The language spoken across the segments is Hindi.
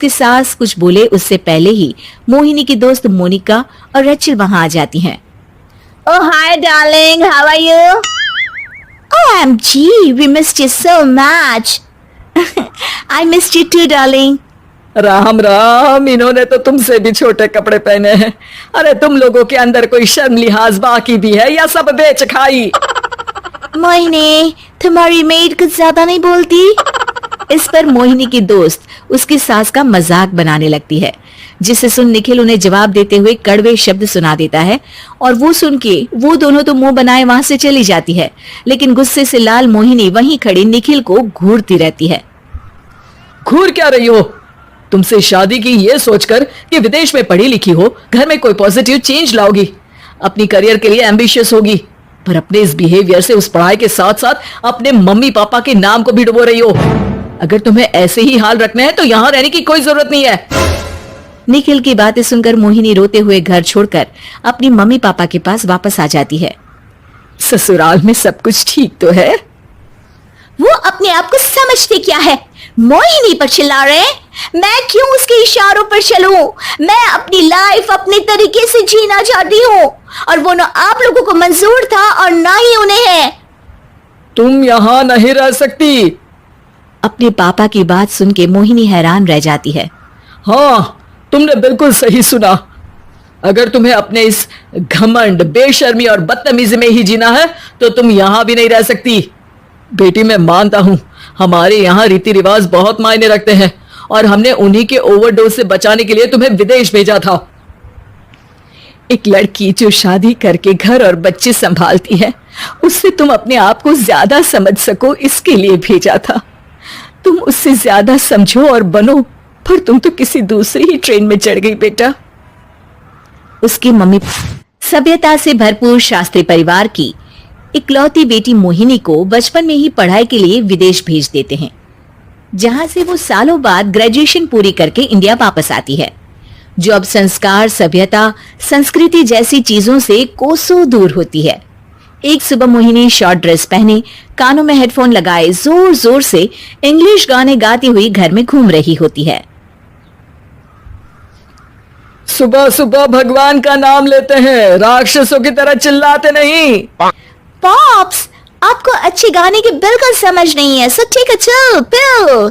उसकी सास कुछ बोले उससे पहले ही मोहिनी की दोस्त मोनिका और रेचल वहां आ जाती हैं। Oh, hi, darling. How are you? OMG, we missed you so much. I missed you too, darling. Ram Ram, इन्होंने तो तुमसे भी छोटे कपड़े पहने हैं। अरे तुम लोगों के अंदर कोई शर्म लिहाज बाकी भी है या सब बेच खाई? मोहिनी, तुम्हारी मेड कुछ ज्यादा नहीं बोलती? इस पर मोहिनी की दोस्त उसकी सास का मजाक बनाने लगती है, जिसे सुन निखिल उन्हें जवाब देते हुए कड़वे शब्द सुना देता है और वो सुन के वो दोनों तो मुंह बनाए वहां से चली जाती है, लेकिन गुस्से से लाल मोहिनी वहीं खड़ी निखिल को घूरती रहती है। घूर क्या रही हो? तुमसे शादी की ये सोचकर कि विदेश में पढ़ी लिखी हो, घर में कोई पॉजिटिव चेंज लाओगी, अपनी करियर के लिए एम्बिशियस होगी, पर अपने इस बिहेवियर से उस पढ़ाई के साथ साथ अपने मम्मी पापा के नाम को भी डुबो रही हो। अगर तुम्हें ऐसे ही हाल रखने हैं तो यहाँ रहने की कोई जरूरत नहीं है। निखिल की बातें सुनकर मोहिनी रोते हुए घर छोड़कर अपनी मम्मी पापा के पास वापस आ जाती है। ससुराल में सब कुछ ठीक तो है? वो अपने आप को समझते क्या है? मोहिनी पर चिल्ला रहे हैं? मैं क्यों उसके इशारों पर चलूं? मैं अपनी लाइफ अपने तरीके से जीना चाहती हूँ और वो ना आप लोगों को मंजूर था और ना ही उन्हें है। तुम यहाँ नहीं रह सकती। अपने पापा की बात सुन के मोहिनी हैरान रह जाती है। हाँ, तुमने बिल्कुल सही सुना। अगर तुम्हें अपने इस घमंड, बेशर्मी और बदतमीजी में ही जीना है तो तुम यहाँ भी नहीं रह सकती। बेटी, मैं मानता हूँ हमारे यहाँ रीति रिवाज बहुत मायने रखते हैं और हमने उन्हीं के ओवरडोज से बचाने के लिए तुम्हें विदेश भेजा था। एक लड़की जो शादी करके घर और बच्चे संभालती है, उससे तुम अपने आप को ज्यादा समझ सको इसके लिए भेजा था। तुम उससे ज्यादा समझो और बनो, पर तुम तो किसी दूसरी ही ट्रेन में चढ़ गई बेटा। उसकी मम्मी सभ्यता से भरपूर शास्त्री परिवार की इकलौती बेटी मोहिनी को बचपन में ही पढ़ाई के लिए विदेश भेज देते हैं, जहां से वो सालों बाद ग्रेजुएशन पूरी करके इंडिया वापस आती है, जो अब संस्कार, सभ्यता, संस्कृति जैसी चीजों से कोसों दूर होती है। एक सुबह मोहिनी शॉर्ट ड्रेस पहने, कानों में हेडफोन लगाए जोर जोर से इंग्लिश गाने गाती हुई घर में घूम रही होती है। सुबह सुबह भगवान का नाम लेते हैं, राक्षसों की तरह चिल्लाते नहीं। पॉप्स, आपको अच्छे गाने की बिल्कुल समझ नहीं है, सो ठीक है, चिल पिल।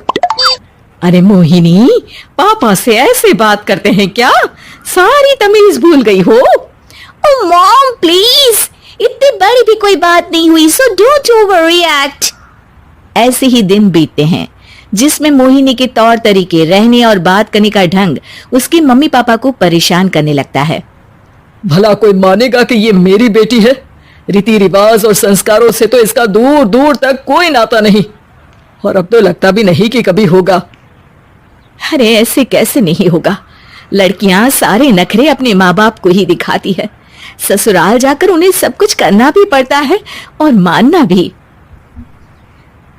अरे मोहिनी, पापा से ऐसे बात करते हैं क्या? सारी तमीज भूल गई हो? ओह मॉम प्लीज, इतनी बड़ी भी कोई बात नहीं हुई, सो डोंट ओवररिएक्ट। ऐसे ही दिन बीतते हैं जिसमें मोहिनी के तौर तरीके, रहने और बात करने का ढंग उसके मम्मी पापा को परेशान करने लगता है। भला कोई मानेगा कि ये मेरी बेटी है? रीति रिवाज और संस्कारों से तो इसका दूर दूर तक कोई नाता नहीं, और अब तो लगता भी नहीं कि कभी होगा। अरे ऐसे कैसे नहीं होगा? लड़कियां सारे नखरे अपने माँ बाप को ही दिखाती है। ससुराल जाकर उन्हें सब कुछ करना भी पड़ता है और मानना भी।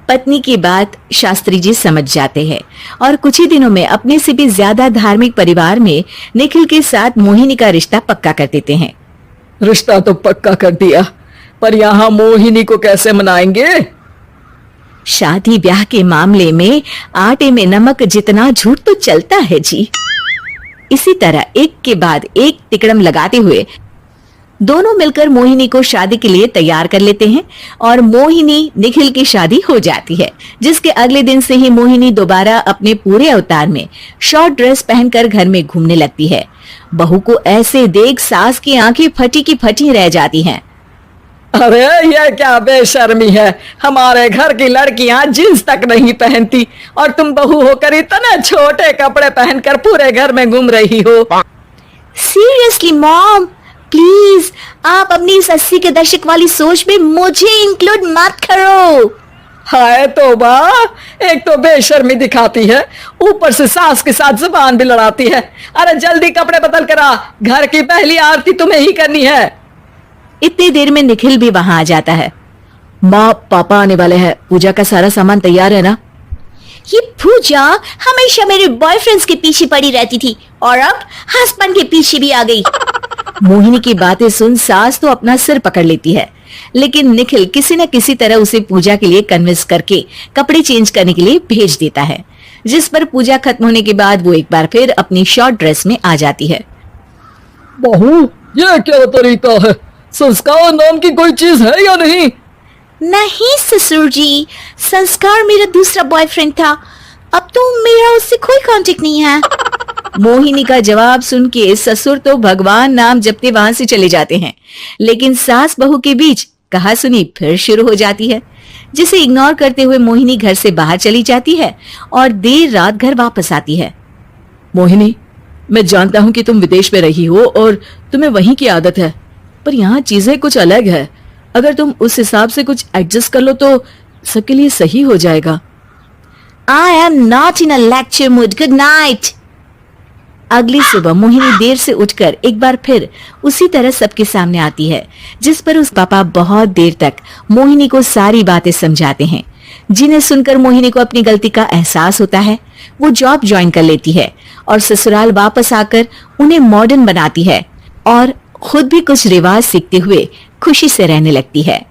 पत्नी की बात शास्त्री जी समझ जाते हैं और कुछ ही दिनों में अपने से भी ज्यादा धार्मिक परिवार में निखिल के साथ मोहिनी का रिश्ता पक्का कर देते हैं। रिश्ता तो पक्का कर दिया, पर यहाँ मोहिनी को कैसे मनाएंगे? शादी ब्याह के मामले में आटे में नमक जितना झूठ तो चलता है जी। इसी तरह एक के बाद एक तिकड़म लगाते हुए दोनों मिलकर मोहिनी को शादी के लिए तैयार कर लेते हैं और मोहिनी निखिल की शादी हो जाती है, जिसके अगले दिन से ही मोहिनी दोबारा अपने पूरे अवतार में शॉर्ट ड्रेस पहनकर घर में घूमने लगती है। बहू को ऐसे देख सास की आंखें फटी की फटी रह जाती हैं। अरे ये क्या बेशर्मी है, हमारे घर की लड़कियां जींस तक नहीं पहनती और तुम बहू होकर इतने छोटे कपड़े पहनकर पूरे घर में घूम रही हो। सीरियसली मॉम, प्लीज आप अपनी इस 80 के दशक वाली सोच में मुझे इंक्लूड मत करो। हाय तौबा, एक तो बेशर्मी दिखाती है, ऊपर से सास के साथ जुबान भी लड़ाती है। अरे जल्दी कपड़े बदल कर आ, घर की पहली आरती तुम्हें ही करनी है। इतनी देर में निखिल भी वहां आ जाता है। माँ पापा आने वाले हैं, पूजा का सारा सामान तैयार है ना? ये पूजा हमेशा मेरे बॉयफ्रेंड्स के पीछे पड़ी रहती थी और अब हस्बैंड के पीछे भी आ गई। मोहिनी की बातें सुन सास तो अपना सिर पकड़ लेती है, लेकिन निखिल किसी न किसी तरह उसे पूजा के लिए कन्विंस करके कपड़े चेंज करने के लिए भेज देता है। जिस पर पूजा खत्म होने के बाद वो एक बार फिर अपनी शॉर्ट ड्रेस में आ जाती है। बहू, ये क्या तरीका है? संस्कार नाम की कोई चीज है या नहीं? नहीं ससुर जी, संस्कार मेरा दूसरा बॉयफ्रेंड था। अब तो मेरा उससे कोई कांटेक्ट नहीं है। मोहिनी का जवाब सुन के ससुर तो भगवान नाम जपते वहां से चले जाते हैं, लेकिन सास बहू के बीच कहासुनी फिर शुरू हो जाती है, जिसे इग्नोर करते हुए मोहिनी घर से बाहर चली जाती है और देर रात घर वापस आती है। मोहिनी, मैं जानता हूं कि तुम विदेश में रही हो और तुम्हें वहीं की आदत है, पर यहाँ चीजें कुछ अलग है। अगर तुम उस हिसाब से कुछ एडजस्ट कर लो तो सबके लिए सही हो जाएगा। I am not in a lecture mood. Good night. अगली सुबह मोहिनी देर से उठकर एक बार फिर उसी तरह सबके सामने आती है, जिस पर उस पापा बहुत देर तक मोहिनी को सारी बातें समझाते हैं, जिन्हें सुनकर मोहिनी को अपनी गलती का एहसास होता है। वो जॉब ज्वाइन कर लेती है और ससुराल वापस आकर उन्हें मॉडर्न बनाती है और खुद भी कुछ रिवाज सीखते हुए खुशी से रहने लगती है।